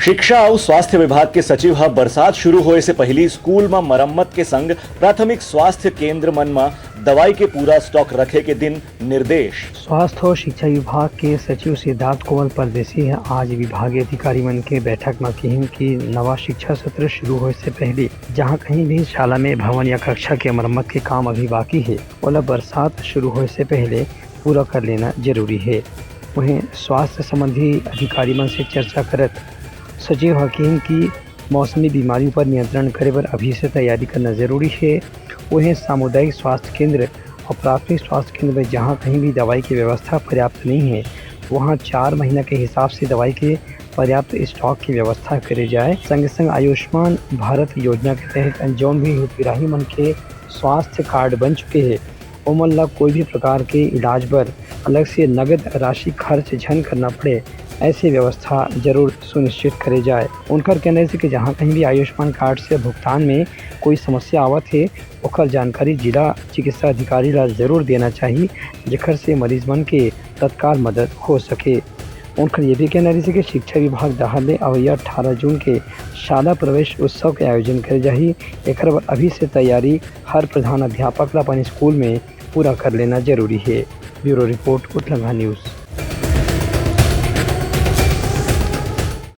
शिक्षा और स्वास्थ्य विभाग के सचिव ह बरसात शुरू होए से पहली स्कूल में मरम्मत के संग प्राथमिक स्वास्थ्य केंद्र मन में दवाई के पूरा स्टॉक रखे के दिन निर्देश। स्वास्थ्य और शिक्षा विभाग के सचिव सिद्धार्थ कुमार परदेसी आज विभागीय अधिकारी मन के बैठक में कही कि नवा शिक्षा सत्र शुरू होने से पहले जहां कहीं भी शाला में भवन या कक्षा के मरम्मत के काम अभी बाकी है ओला बरसात शुरू होने से पहले पूरा कर लेना जरूरी है। वहीं स्वास्थ्य संबंधी अधिकारी मन से चर्चा करत सचिव हकीम की मौसमी बीमारियों पर नियंत्रण करे पर अभी से तैयारी करना जरूरी है। वहीं सामुदायिक स्वास्थ्य केंद्र और प्राथमिक स्वास्थ्य केंद्र में जहां कहीं भी दवाई की व्यवस्था पर्याप्त नहीं है वहां 4 महीना के हिसाब से दवाई के पर्याप्त स्टॉक की व्यवस्था करे जाए। संग संग आयुष्मान भारत योजना के तहत जौन भी हितग्राही मन के स्वास्थ्य कार्ड बन चुके हैं उमन ला कोई भी प्रकार के इलाज पर अलग से नगद राशि खर्च झन करना पड़े ऐसी व्यवस्था जरूर सुनिश्चित करे जाए। उनका कहना है कि जहां कहीं भी आयुष्मान कार्ड से भुगतान में कोई समस्या आवत है ओकर जानकारी जिला चिकित्सा अधिकारी ला जरूर देना चाहिए जेकर से मरीज मन के तत्काल मदद हो सके। उनका ये भी कहना है कि शिक्षा विभाग दहाले अवैया 18 जून के शाला प्रवेश उत्सव के आयोजन करे जाही। एक अभी से तैयारी हर प्रधान अध्यापक ला अपन स्कूल में पूरा कर लेना जरूरी है। ब्यूरो रिपोर्ट उत्तलंगा न्यूज़।